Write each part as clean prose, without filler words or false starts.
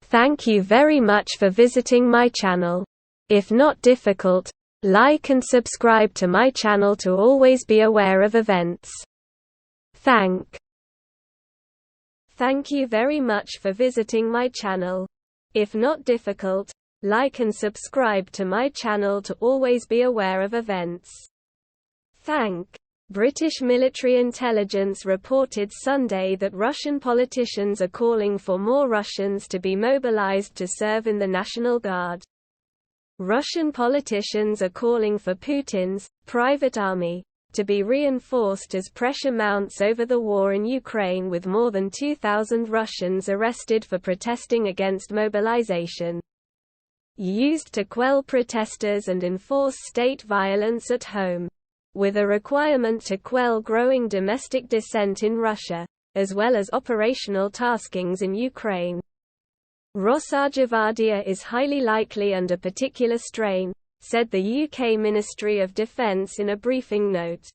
Thank you very much for visiting my channel. If not difficult, like and subscribe to my channel to always be aware of events. Thank you very much for visiting my channel. If not difficult, like and subscribe to my channel to always be aware of events. British military intelligence reported Sunday that Russian politicians are calling for more Russians to be mobilized to serve in the National Guard. Russian politicians are calling for Putin's private army to be reinforced as pressure mounts over the war in Ukraine, with more than 2,000 Russians arrested for protesting against mobilization, used to quell protesters and enforce state violence at home, with a requirement to quell growing domestic dissent in Russia, as well as operational taskings in Ukraine. Rosarjavardia is highly likely under particular strain, said the UK Ministry of Defence in a briefing note.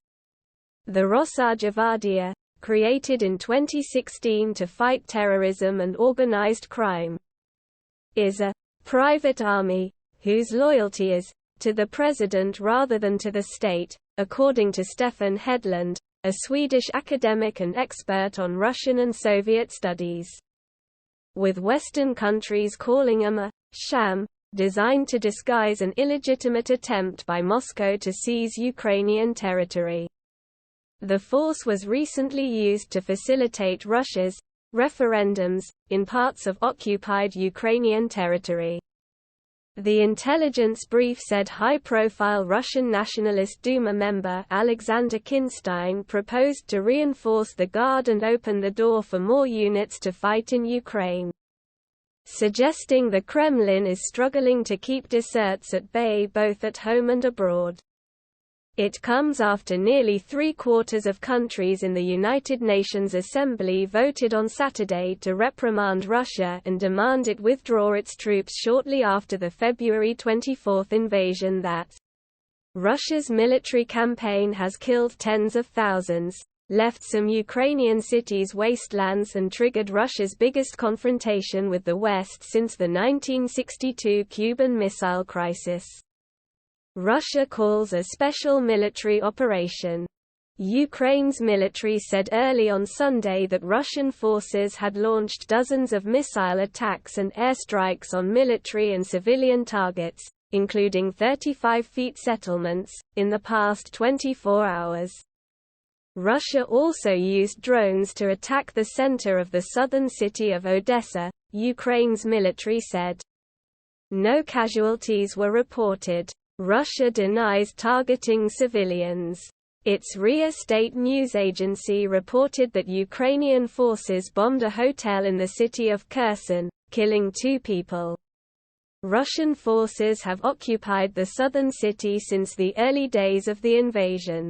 The Rosarjavardia, created in 2016 to fight terrorism and organised crime, is a private army whose loyalty is to the president rather than to the state, according to Stefan Hedlund, a Swedish academic and expert on Russian and Soviet studies. With Western countries calling him a sham, designed to disguise an illegitimate attempt by Moscow to seize Ukrainian territory. The force was recently used to facilitate Russia's referendums in parts of occupied Ukrainian territory. The intelligence brief said high-profile Russian Nationalist Duma member Alexander Kinstein proposed to reinforce the Guard and open the door for more units to fight in Ukraine, suggesting the Kremlin is struggling to keep dissidents at bay both at home and abroad. It comes after nearly three-quarters of countries in the United Nations Assembly voted on Saturday to reprimand Russia and demand it withdraw its troops shortly after the February 24 invasion that Russia's military campaign has killed tens of thousands, left some Ukrainian cities wastelands and triggered Russia's biggest confrontation with the West since the 1962 Cuban Missile Crisis. Russia calls a special military operation. Ukraine's military said early on Sunday that Russian forces had launched dozens of missile attacks and airstrikes on military and civilian targets, including 35-feet settlements, in the past 24 hours. Russia also used drones to attack the center of the southern city of Odessa, Ukraine's military said. No casualties were reported. Russia denies targeting civilians. Its RIA state news agency reported that Ukrainian forces bombed a hotel in the city of Kherson, killing 2 people. Russian forces have occupied the southern city since the early days of the invasion.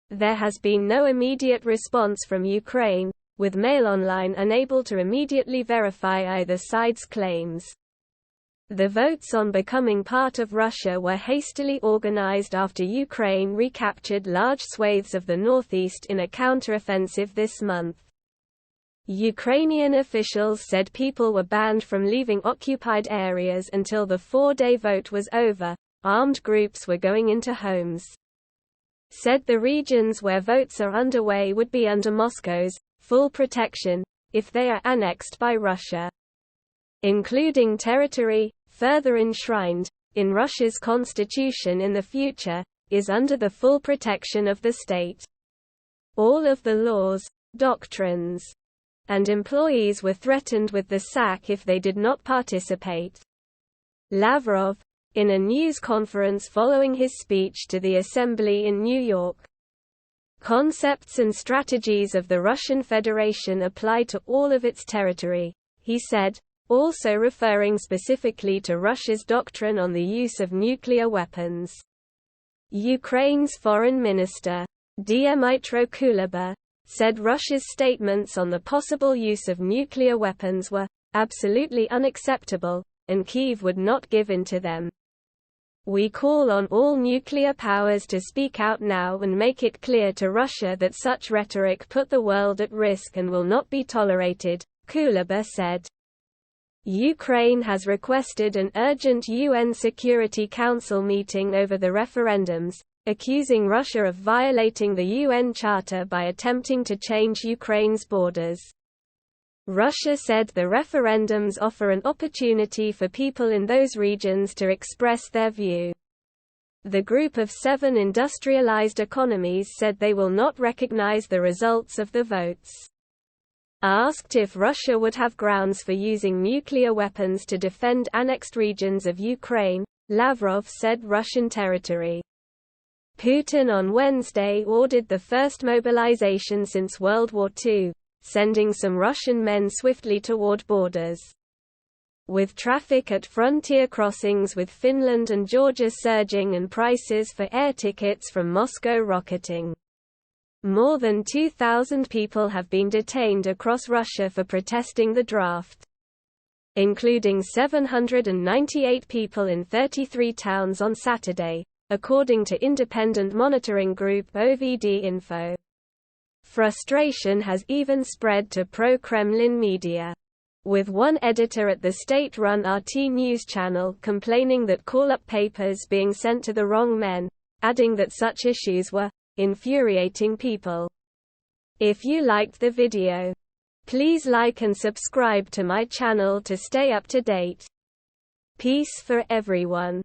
There has been no immediate response from Ukraine, with Mail Online unable to immediately verify either side's claims. The votes on becoming part of Russia were hastily organized after Ukraine recaptured large swathes of the northeast in a counteroffensive this month. Ukrainian officials said people were banned from leaving occupied areas until the 4-day vote was over. Armed groups were going into homes. Said the regions where votes are underway would be under Moscow's full protection if they are annexed by Russia, including territory further enshrined in Russia's constitution in the future, is under the full protection of the state. All of the laws, doctrines, and employees were threatened with the sack if they did not participate. Lavrov, in a news conference following his speech to the Assembly in New York, concepts and strategies of the Russian Federation apply to all of its territory, he said, also referring specifically to Russia's doctrine on the use of nuclear weapons. Ukraine's foreign minister, Dmytro Kuleba, said Russia's statements on the possible use of nuclear weapons were absolutely unacceptable, and Kyiv would not give in to them. We call on all nuclear powers to speak out now and make it clear to Russia that such rhetoric put the world at risk and will not be tolerated, Kuleba said. Ukraine has requested an urgent UN Security Council meeting over the referendums, accusing Russia of violating the UN Charter by attempting to change Ukraine's borders. Russia said the referendums offer an opportunity for people in those regions to express their view. The Group of 7 industrialized economies said they will not recognize the results of the votes. Asked if Russia would have grounds for using nuclear weapons to defend annexed regions of Ukraine, Lavrov said Russian territory. Putin on Wednesday ordered the first mobilization since World War II, sending some Russian men swiftly toward borders. With traffic at frontier crossings with Finland and Georgia surging and prices for air tickets from Moscow rocketing. More than 2,000 people have been detained across Russia for protesting the draft, including 798 people in 33 towns on Saturday, according to independent monitoring group OVD Info. Frustration has even spread to pro-Kremlin media, with one editor at the state-run RT News channel complaining that call-up papers being sent to the wrong men, adding that such issues were infuriating people. If you liked the video, please like and subscribe to my channel to stay up to date. Peace for everyone.